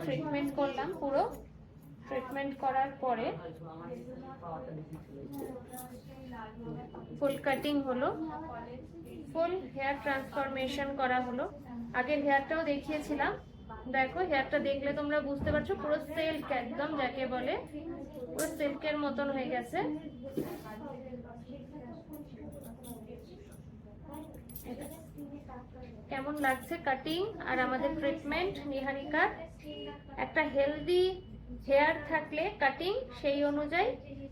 Treatment করলাম, পুরো treatment করার পরে ফুল কাটিং হলো, ফুল হেয়ার ট্রান্সফরমেশন করা হলো। আগের হেয়ারটাও দেখিয়েছিলাম, দেখো হেয়ারটা দেখলে তোমরা বুঝতে পারছো পুরো সিল্ক একদম, যাকে বলে পুরো সিল্কের মতন হয়ে গেছে। কেমন লাগছে কাটিং আর আমাদের ট্রিটমেন্ট নিহারিকা? একটা হেলদি হেয়ার থাকলে কাটিং সেই অনুযায়ী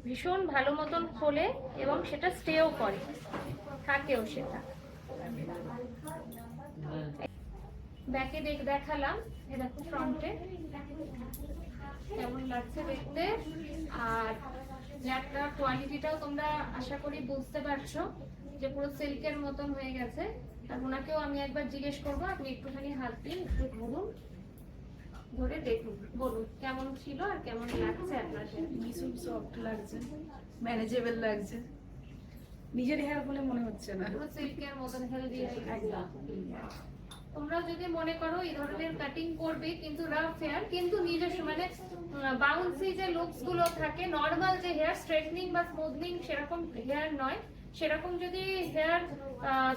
ভীষণ ভালো মতন খোলে এবং সেটা স্টেও করে, থাকেও সেটা। ব্যাকে দেখালাম, এ দেখো ফ্রন্টে কেমন লাগছে দেখতে। আর হেয়ারটার কোয়ালিটিটাও তোমরা আশা করি বুঝতে পারছো যে পুরো সিল্কের মতন হয়ে গেছে। আর ওনাকেও আমি একবার জিজ্ঞেস করবো, আপনি একটুখানি হাত দিন, একটু ধরুন, ধরে দেখুন, বলুন কেমন ছিল আর কেমন লাগছে আপনার? ভীষণ সফট লাগছে, ম্যানেজেবল লাগছে, নিজের হেয়ার বলে মনে হচ্ছে না, পুরো সিল্কের মতন হেলদি একদম। তোমরাও যদি মনে করো এই ধরনের কাটিং করবে, কিন্তু রাফ হেয়ার, কিন্তু নিজস্ব মানে বাউন্সি যে লুকস গুলো থাকে, নর্মাল যে হেয়ার স্ট্রেটনিং বা স্মুথনিং সেরকম হেয়ার নয়, সেরকম যদি হেয়ার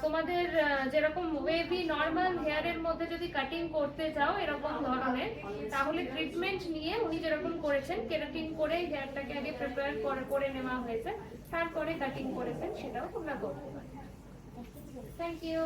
তোমাদের যেরকম ওয়েভি নর্মাল হেয়ারের মধ্যে যদি কাটিং করতে চাও এরকম ধরনের, তাহলে ট্রিটমেন্ট নিয়ে উনি যেরকম করেছেন, কেরাটিন করে হেয়ারটাকে আগে প্রিপেয়ার করে নেওয়া হয়েছে, তারপরে কাটিং করেছেন, সেটাও তোমরা করতে পারো। Thank you.